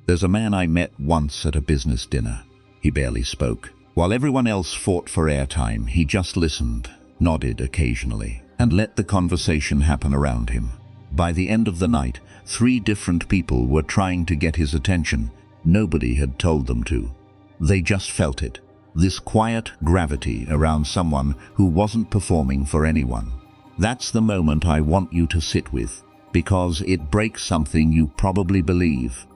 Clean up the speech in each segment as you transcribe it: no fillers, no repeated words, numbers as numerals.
There's a man I met once at a business dinner. He barely spoke. While everyone else fought for airtime, he just listened, nodded occasionally, and let the conversation happen around him. By the end of the night, 3 different people were trying to get his attention. Nobody had told them to. They just felt it. This quiet gravity around someone who wasn't performing for anyone. That's the moment I want you to sit with, because it breaks something you probably believe.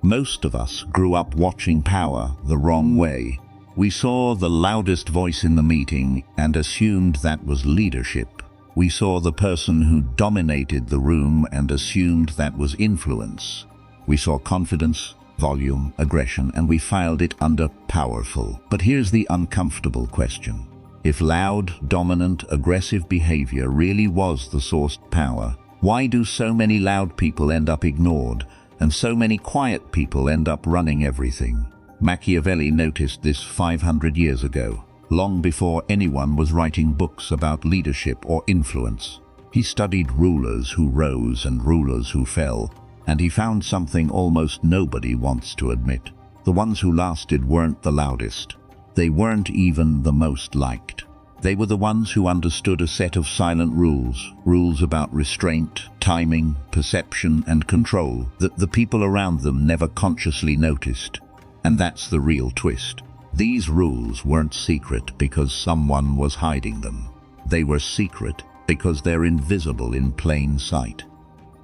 Most of us grew up watching power the wrong way. We saw the loudest voice in the meeting and assumed that was leadership. We saw the person who dominated the room and assumed that was influence. We saw confidence, volume, aggression, and we filed it under powerful. But here's the uncomfortable question. If loud, dominant, aggressive behavior really was the source of power, why do so many loud people end up ignored, and so many quiet people end up running everything? Machiavelli noticed this 500 years ago, long before anyone was writing books about leadership or influence. He studied rulers who rose and rulers who fell, and he found something almost nobody wants to admit. The ones who lasted weren't the loudest. They weren't even the most liked. They were the ones who understood a set of silent rules about restraint, timing, perception, and control that the people around them never consciously noticed. And that's the real twist. These rules weren't secret because someone was hiding them. They were secret because they're invisible in plain sight.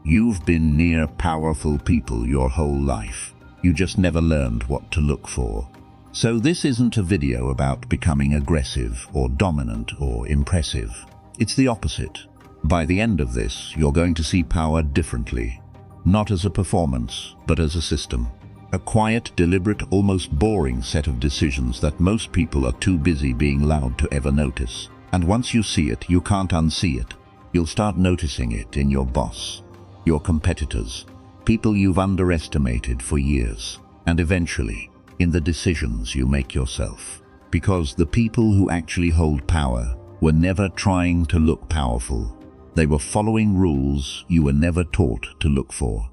You've been near powerful people your whole life. You just never learned what to look for. So this isn't a video about becoming aggressive or dominant or impressive. It's the opposite. By the end of this, you're going to see power differently. Not as a performance, but as a system. A quiet, deliberate, almost boring set of decisions that most people are too busy being loud to ever notice. And once you see it, you can't unsee it. You'll start noticing it in your boss, your competitors, people you've underestimated for years, and eventually, in the decisions you make yourself. Because the people who actually hold power were never trying to look powerful. They were following rules you were never taught to look for.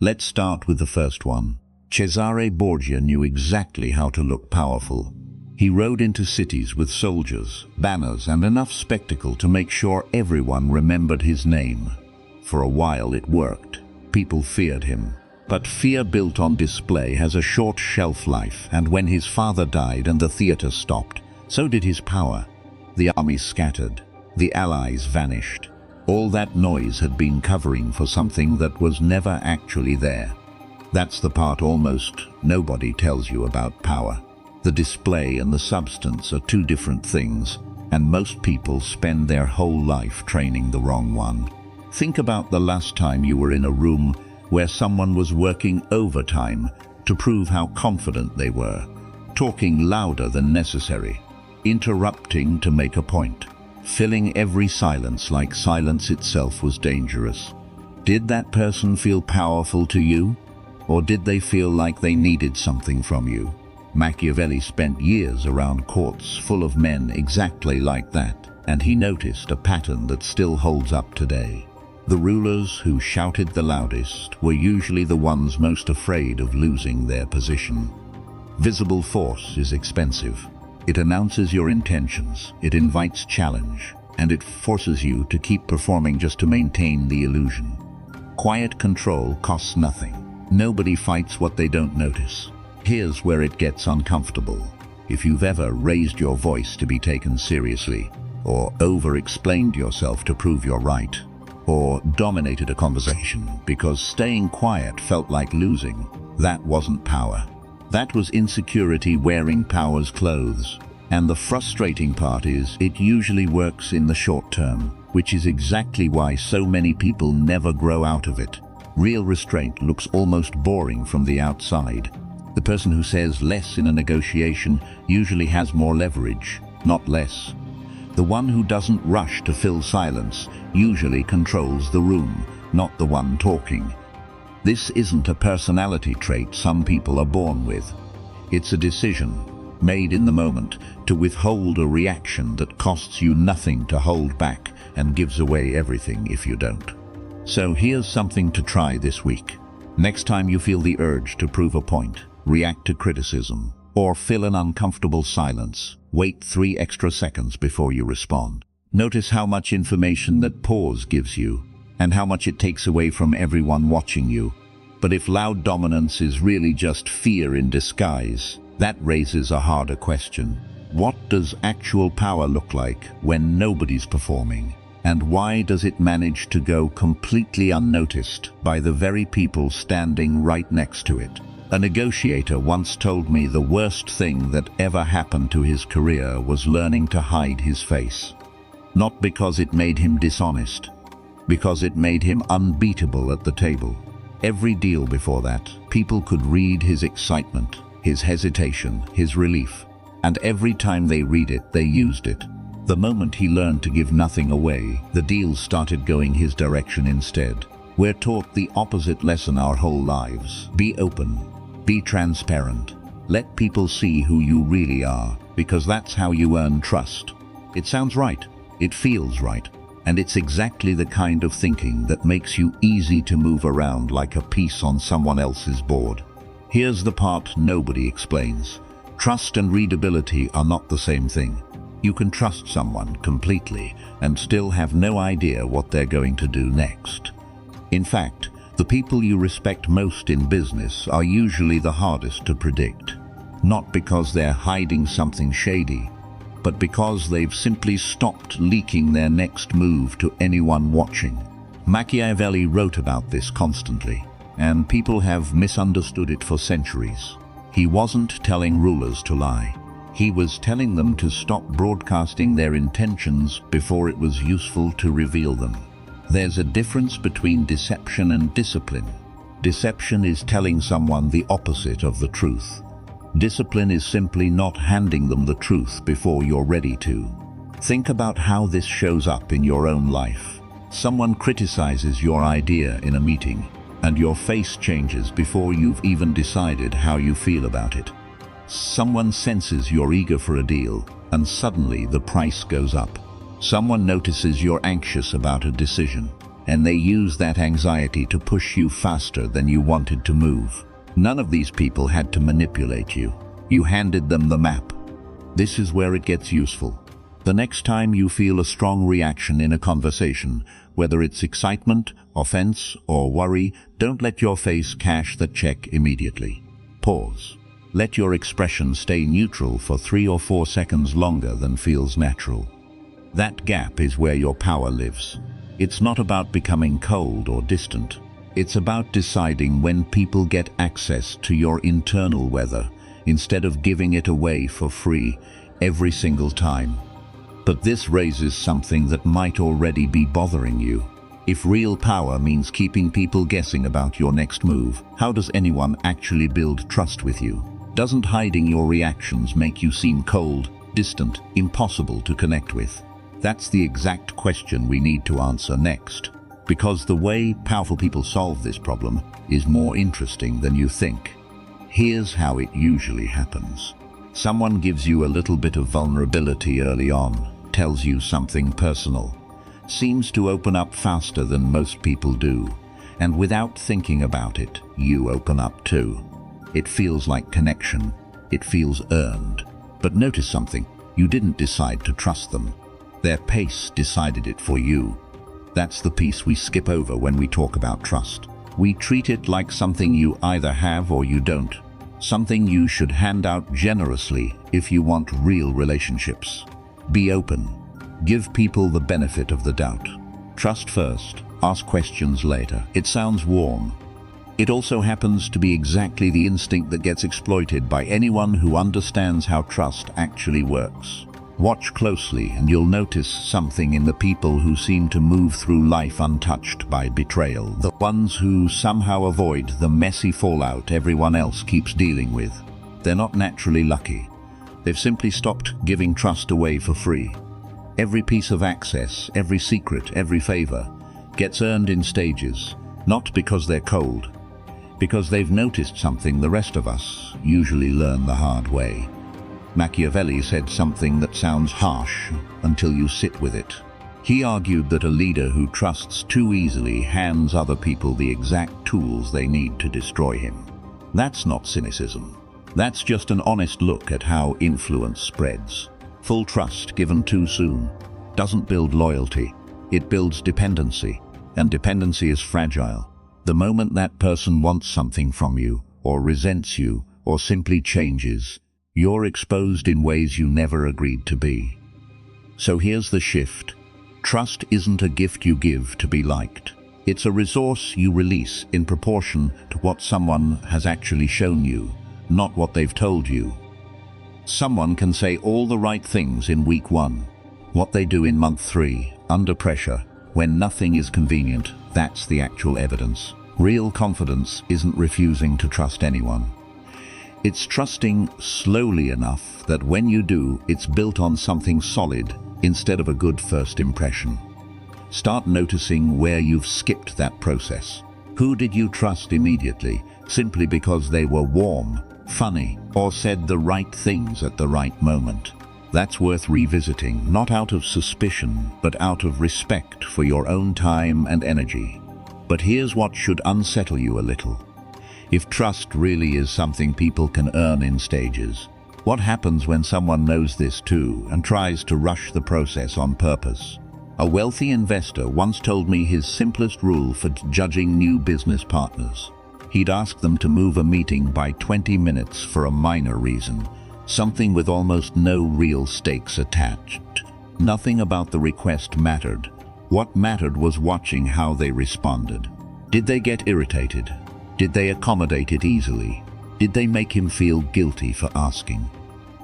Let's start with the first one. Cesare Borgia knew exactly how to look powerful. He rode into cities with soldiers, banners, and enough spectacle to make sure everyone remembered his name. For a while it worked. People feared him. But fear built on display has a short shelf life, and when his father died and the theater stopped, so did his power. The army scattered. The allies vanished. All that noise had been covering for something that was never actually there. That's the part almost nobody tells you about power. The display and the substance are 2 different things, and most people spend their whole life training the wrong one. Think about the last time you were in a room where someone was working overtime to prove how confident they were, talking louder than necessary, interrupting to make a point, filling every silence like silence itself was dangerous. Did that person feel powerful to you, or did they feel like they needed something from you? Machiavelli spent years around courts full of men exactly like that, and he noticed a pattern that still holds up today. The rulers who shouted the loudest were usually the ones most afraid of losing their position. Visible force is expensive. It announces your intentions, it invites challenge, and it forces you to keep performing just to maintain the illusion. Quiet control costs nothing. Nobody fights what they don't notice. Here's where it gets uncomfortable. If you've ever raised your voice to be taken seriously, or over-explained yourself to prove you're right, or dominated a conversation because staying quiet felt like losing, that wasn't power. That was insecurity wearing power's clothes. And the frustrating part is, it usually works in the short term, which is exactly why so many people never grow out of it. Real restraint looks almost boring from the outside. The person who says less in a negotiation usually has more leverage, not less. The one who doesn't rush to fill silence usually controls the room, not the one talking. This isn't a personality trait some people are born with. It's a decision, made in the moment, to withhold a reaction that costs you nothing to hold back and gives away everything if you don't. So here's something to try this week. Next time you feel the urge to prove a point, react to criticism, or fill an uncomfortable silence, wait 3 extra seconds before you respond. Notice how much information that pause gives you, and how much it takes away from everyone watching you. But if loud dominance is really just fear in disguise, that raises a harder question. What does actual power look like when nobody's performing? And why does it manage to go completely unnoticed by the very people standing right next to it? A negotiator once told me the worst thing that ever happened to his career was learning to hide his face. Not because it made him dishonest, because it made him unbeatable at the table. Every deal before that, people could read his excitement, his hesitation, his relief, and every time they read it, they used it. The moment he learned to give nothing away, the deals started going his direction instead. We're taught the opposite lesson our whole lives. Be open, be transparent, let people see who you really are, because that's how you earn trust. It sounds right, it feels right, and it's exactly the kind of thinking that makes you easy to move around like a piece on someone else's board. Here's the part nobody explains. Trust and readability are not the same thing. You can trust someone completely and still have no idea what they're going to do next. In fact, the people you respect most in business are usually the hardest to predict. Not because they're hiding something shady, but because they've simply stopped leaking their next move to anyone watching. Machiavelli wrote about this constantly, and people have misunderstood it for centuries. He wasn't telling rulers to lie. He was telling them to stop broadcasting their intentions before it was useful to reveal them. There's a difference between deception and discipline. Deception is telling someone the opposite of the truth. Discipline is simply not handing them the truth before you're ready to. Think about how this shows up in your own life. Someone criticizes your idea in a meeting, and your face changes before you've even decided how you feel about it. Someone senses you're eager for a deal, and suddenly the price goes up. Someone notices you're anxious about a decision, and they use that anxiety to push you faster than you wanted to move. None of these people had to manipulate you. You handed them the map. This is where it gets useful. The next time you feel a strong reaction in a conversation, whether it's excitement, offense, or worry, don't let your face cash the check immediately. Pause. Let your expression stay neutral for 3 or 4 seconds longer than feels natural. That gap is where your power lives. It's not about becoming cold or distant. It's about deciding when people get access to your internal weather instead of giving it away for free every single time. But this raises something that might already be bothering you. If real power means keeping people guessing about your next move, how does anyone actually build trust with you? Doesn't hiding your reactions make you seem cold, distant, impossible to connect with? That's the exact question we need to answer next. Because the way powerful people solve this problem is more interesting than you think. Here's how it usually happens. Someone gives you a little bit of vulnerability early on, tells you something personal, seems to open up faster than most people do, and without thinking about it, you open up too. It feels like connection. It feels earned. But notice something. You didn't decide to trust them. Their pace decided it for you. That's the piece we skip over when we talk about trust. We treat it like something you either have or you don't. Something you should hand out generously if you want real relationships. Be open. Give people the benefit of the doubt. Trust first, ask questions later. It sounds warm. It also happens to be exactly the instinct that gets exploited by anyone who understands how trust actually works. Watch closely and you'll notice something in the people who seem to move through life untouched by betrayal, the ones who somehow avoid the messy fallout everyone else keeps dealing with. They're not naturally lucky. They've simply stopped giving trust away for free. Every piece of access, every secret, every favor gets earned in stages, not because they're cold, because they've noticed something the rest of us usually learn the hard way. Machiavelli said something that sounds harsh until you sit with it. He argued that a leader who trusts too easily hands other people the exact tools they need to destroy him. That's not cynicism. That's just an honest look at how influence spreads. Full trust given too soon doesn't build loyalty, it builds dependency, and dependency is fragile. The moment that person wants something from you, or resents you, or simply changes, you're exposed in ways you never agreed to be. So here's the shift. Trust isn't a gift you give to be liked. It's a resource you release in proportion to what someone has actually shown you, not what they've told you. Someone can say all the right things in week 1. What they do in month 3, under pressure, when nothing is convenient, that's the actual evidence. Real confidence isn't refusing to trust anyone. It's trusting slowly enough that when you do, it's built on something solid instead of a good first impression. Start noticing where you've skipped that process. Who did you trust immediately, simply because they were warm, funny, or said the right things at the right moment? That's worth revisiting, not out of suspicion, but out of respect for your own time and energy. But here's what should unsettle you a little. If trust really is something people can earn in stages, what happens when someone knows this too and tries to rush the process on purpose? A wealthy investor once told me his simplest rule for judging new business partners. He'd ask them to move a meeting by 20 minutes for a minor reason, something with almost no real stakes attached. Nothing about the request mattered. What mattered was watching how they responded. Did they get irritated? Did they accommodate it easily? Did they make him feel guilty for asking?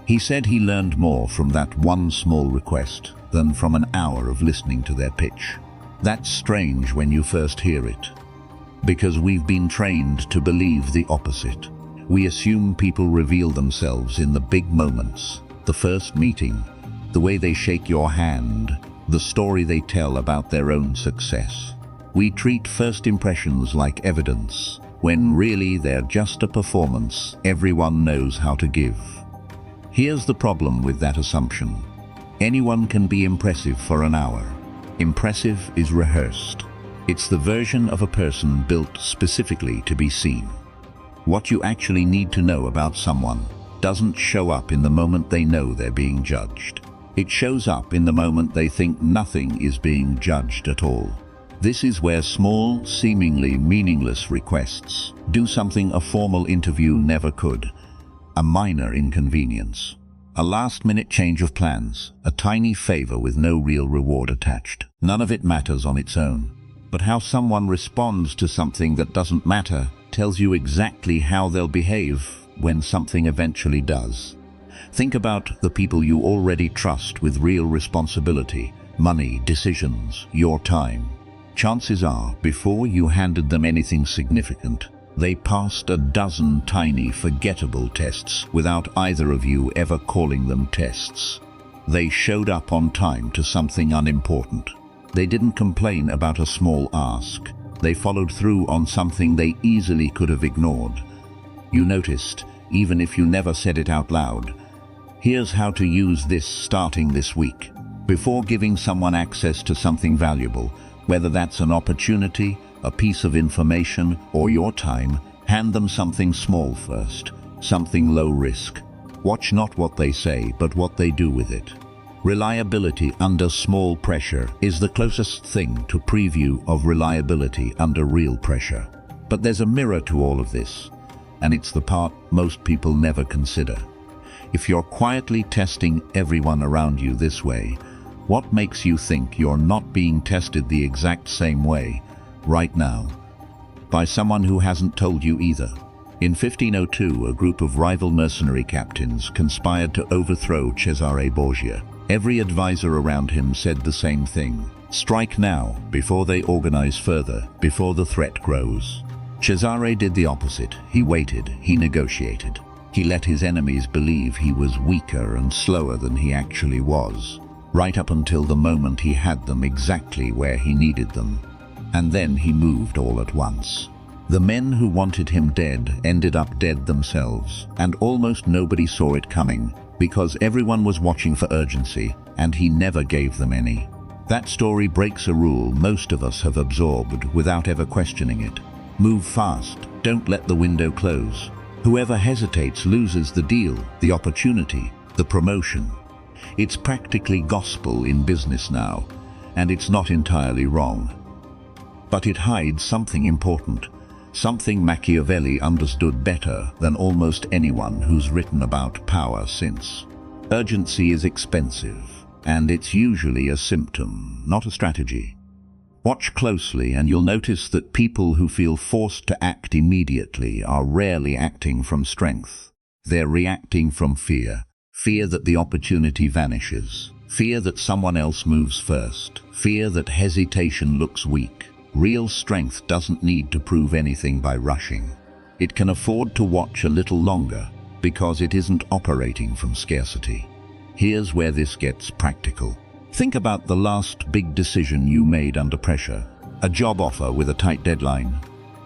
He said he learned more from that one small request than from an hour of listening to their pitch. That's strange when you first hear it, because we've been trained to believe the opposite. We assume people reveal themselves in the big moments, the first meeting, the way they shake your hand, the story they tell about their own success. We treat first impressions like evidence, when really they're just a performance everyone knows how to give. Here's the problem with that assumption. Anyone can be impressive for an hour. Impressive is rehearsed. It's the version of a person built specifically to be seen. What you actually need to know about someone doesn't show up in the moment they know they're being judged. It shows up in the moment they think nothing is being judged at all. This is where small, seemingly meaningless requests do something a formal interview never could. A minor inconvenience. A last-minute change of plans. A tiny favor with no real reward attached. None of it matters on its own. But how someone responds to something that doesn't matter tells you exactly how they'll behave when something eventually does. Think about the people you already trust with real responsibility, money, decisions, your time. Chances are, before you handed them anything significant, they passed a dozen tiny, forgettable tests without either of you ever calling them tests. They showed up on time to something unimportant. They didn't complain about a small ask. They followed through on something they easily could have ignored. You noticed, even if you never said it out loud. Here's how to use this starting this week. Before giving someone access to something valuable, whether that's an opportunity, a piece of information, or your time, hand them something small first, something low risk. Watch not what they say, but what they do with it. Reliability under small pressure is the closest thing to preview of reliability under real pressure. But there's a mirror to all of this, and it's the part most people never consider. If you're quietly testing everyone around you this way, what makes you think you're not being tested the exact same way, right now, by someone who hasn't told you either? In 1502, a group of rival mercenary captains conspired to overthrow Cesare Borgia. Every advisor around him said the same thing. Strike now, before they organize further, before the threat grows. Cesare did the opposite. He waited, he negotiated. He let his enemies believe he was weaker and slower than he actually was, right up until the moment he had them exactly where he needed them. And then he moved all at once. The men who wanted him dead ended up dead themselves, and almost nobody saw it coming, because everyone was watching for urgency, and he never gave them any. That story breaks a rule most of us have absorbed without ever questioning it. Move fast, don't let the window close. Whoever hesitates loses the deal, the opportunity, the promotion. It's practically gospel in business now, and it's not entirely wrong. But it hides something important, something Machiavelli understood better than almost anyone who's written about power since. Urgency is expensive, and it's usually a symptom, not a strategy. Watch closely and you'll notice that people who feel forced to act immediately are rarely acting from strength. They're reacting from fear. Fear that the opportunity vanishes. Fear that someone else moves first. Fear that hesitation looks weak. Real strength doesn't need to prove anything by rushing. It can afford to watch a little longer because it isn't operating from scarcity. Here's where this gets practical. Think about the last big decision you made under pressure. A job offer with a tight deadline.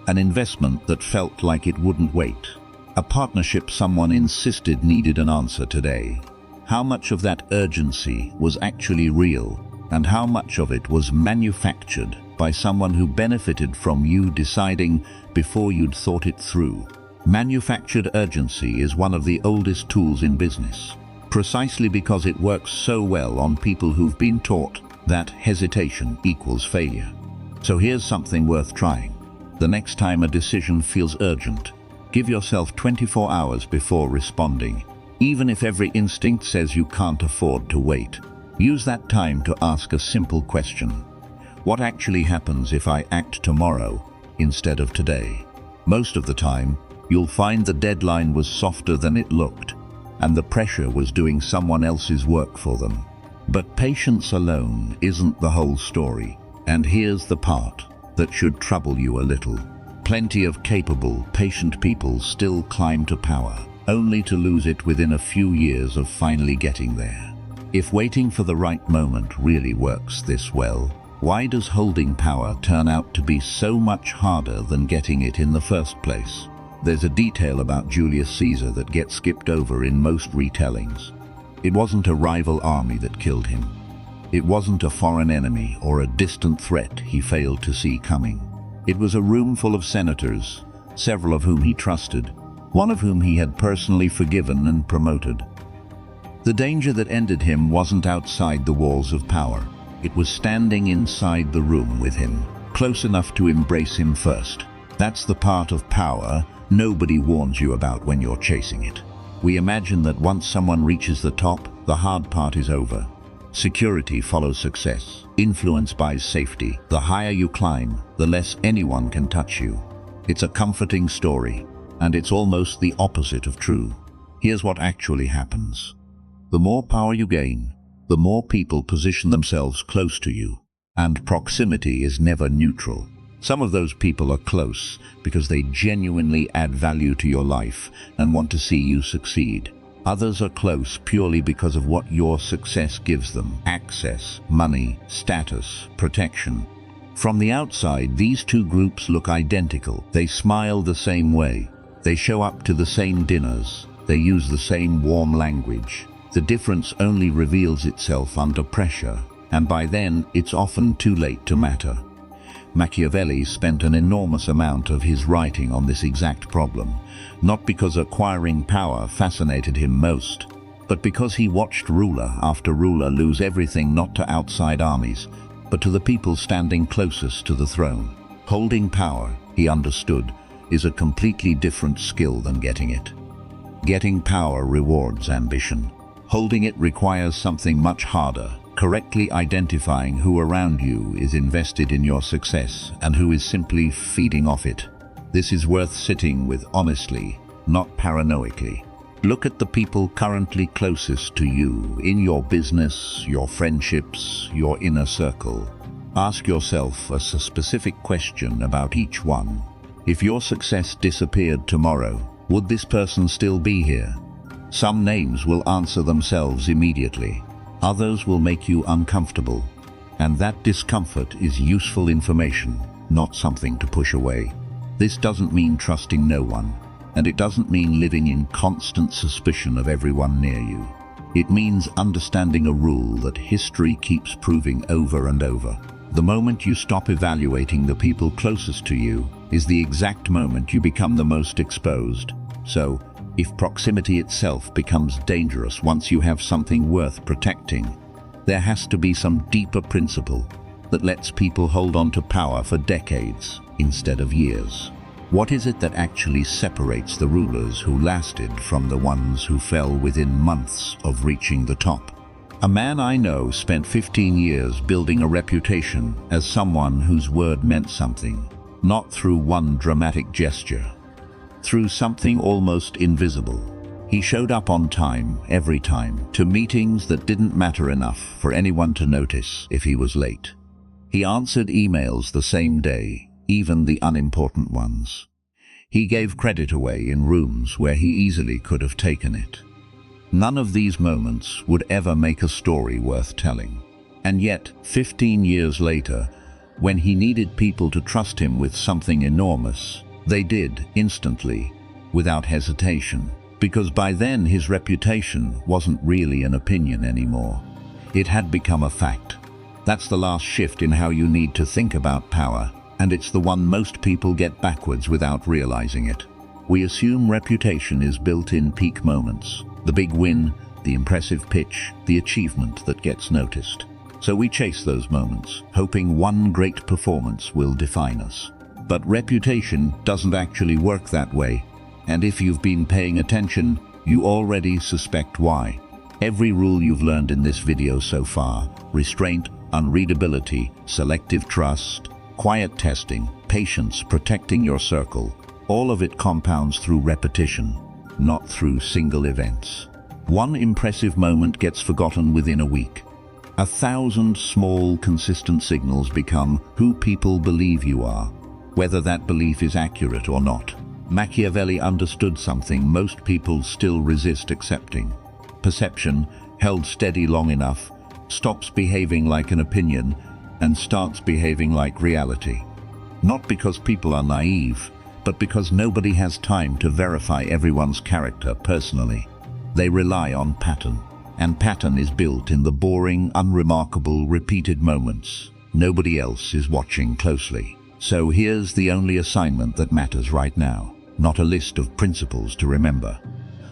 An investment that felt like it wouldn't wait. A partnership someone insisted needed an answer today. How much of that urgency was actually real, and how much of it was manufactured by someone who benefited from you deciding before you'd thought it through? Manufactured urgency is one of the oldest tools in business, precisely because it works so well on people who've been taught that hesitation equals failure. So here's something worth trying. The next time a decision feels urgent, give yourself 24 hours before responding. Even if every instinct says you can't afford to wait, use that time to ask a simple question. What actually happens if I act tomorrow instead of today? Most of the time, you'll find the deadline was softer than it looked, and the pressure was doing someone else's work for them. But patience alone isn't the whole story, and here's the part that should trouble you a little. Plenty of capable, patient people still climb to power, only to lose it within a few years of finally getting there. If waiting for the right moment really works this well, why does holding power turn out to be so much harder than getting it in the first place? There's a detail about Julius Caesar that gets skipped over in most retellings. It wasn't a rival army that killed him. It wasn't a foreign enemy or a distant threat he failed to see coming. It was a room full of senators, several of whom he trusted, one of whom he had personally forgiven and promoted. The danger that ended him wasn't outside the walls of power. It was standing inside the room with him, close enough to embrace him first. That's the part of power nobody warns you about when you're chasing it. We imagine that once someone reaches the top, the hard part is over. Security follows success. Influence buys safety. The higher you climb, the less anyone can touch you. It's a comforting story, and it's almost the opposite of true. Here's what actually happens. The more power you gain, the more people position themselves close to you, and proximity is never neutral. Some of those people are close because they genuinely add value to your life and want to see you succeed. Others are close purely because of what your success gives them: access, money, status, protection. From the outside, these two groups look identical. They smile the same way. They show up to the same dinners. They use the same warm language. The difference only reveals itself under pressure, and by then it's often too late to matter. Machiavelli spent an enormous amount of his writing on this exact problem, not because acquiring power fascinated him most, but because he watched ruler after ruler lose everything not to outside armies, but to the people standing closest to the throne. Holding power, he understood, is a completely different skill than getting it. Getting power rewards ambition. Holding it requires something much harder: correctly identifying who around you is invested in your success and who is simply feeding off it. This is worth sitting with honestly, not paranoically. Look at the people currently closest to you, in your business, your friendships, your inner circle. Ask yourself a specific question about each one. If your success disappeared tomorrow, would this person still be here? Some names will answer themselves immediately. Others will make you uncomfortable, and that discomfort is useful information, not something to push away. This doesn't mean trusting no one, and it doesn't mean living in constant suspicion of everyone near you. It means understanding a rule that history keeps proving over and over. The moment you stop evaluating the people closest to you is the exact moment you become the most exposed. So, if proximity itself becomes dangerous once you have something worth protecting, there has to be some deeper principle that lets people hold on to power for decades instead of years. What is it that actually separates the rulers who lasted from the ones who fell within months of reaching the top? A man I know spent 15 years building a reputation as someone whose word meant something, not through one dramatic gesture, through something almost invisible. He showed up on time, every time, to meetings that didn't matter enough for anyone to notice if he was late. He answered emails the same day, even the unimportant ones. He gave credit away in rooms where he easily could have taken it. None of these moments would ever make a story worth telling. And yet, 15 years later, when he needed people to trust him with something enormous, they did, instantly, without hesitation. Because by then his reputation wasn't really an opinion anymore. It had become a fact. That's the last shift in how you need to think about power, and it's the one most people get backwards without realizing it. We assume reputation is built in peak moments. The big win, the impressive pitch, the achievement that gets noticed. So we chase those moments, hoping one great performance will define us. But reputation doesn't actually work that way. And if you've been paying attention, you already suspect why. Every rule you've learned in this video so far, restraint, unreadability, selective trust, quiet testing, patience, protecting your circle, all of it compounds through repetition, not through single events. One impressive moment gets forgotten within a week. 1,000 small, consistent signals become who people believe you are, whether that belief is accurate or not. Machiavelli understood something most people still resist accepting. Perception, held steady long enough, stops behaving like an opinion and starts behaving like reality. Not because people are naive, but because nobody has time to verify everyone's character personally. They rely on pattern, and pattern is built in the boring, unremarkable, repeated moments. Nobody else is watching closely. So here's the only assignment that matters right now. Not a list of principles to remember.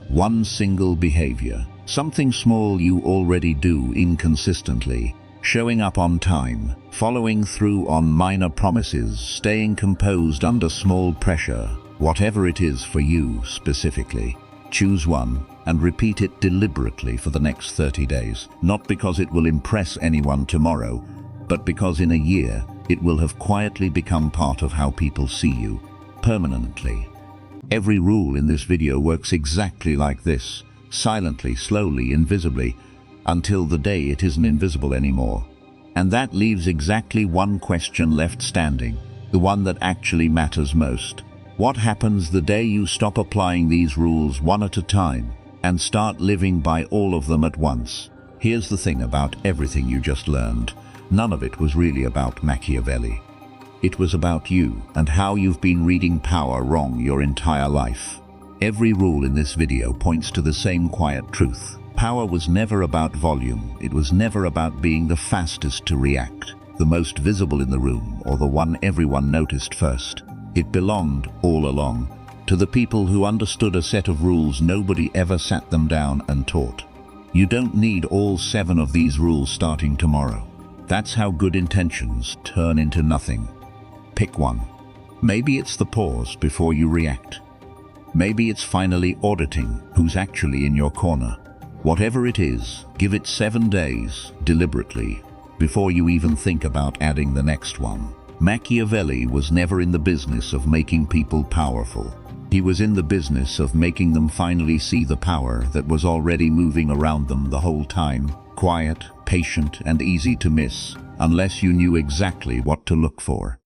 One single behavior, something small you already do inconsistently, showing up on time, following through on minor promises, staying composed under small pressure, whatever it is for you specifically. Choose one and repeat it deliberately for the next 30 days, not because it will impress anyone tomorrow, but because in a year it will have quietly become part of how people see you, permanently. Every rule in this video works exactly like this, silently, slowly, invisibly, until the day it isn't invisible anymore. And that leaves exactly one question left standing, the one that actually matters most. What happens the day you stop applying these rules one at a time and start living by all of them at once? Here's the thing about everything you just learned. None of it was really about Machiavelli. It was about you and how you've been reading power wrong your entire life. Every rule in this video points to the same quiet truth. Power was never about volume. It was never about being the fastest to react, the most visible in the room, or the one everyone noticed first. It belonged, all along, to the people who understood a set of rules nobody ever sat them down and taught. You don't need all 7 of these rules starting tomorrow. That's how good intentions turn into nothing. Pick one. Maybe it's the pause before you react. Maybe it's finally auditing who's actually in your corner. Whatever it is, give it 7 days, deliberately, before you even think about adding the next one. Machiavelli was never in the business of making people powerful. He was in the business of making them finally see the power that was already moving around them the whole time, quiet, patient, and easy to miss, unless you knew exactly what to look for.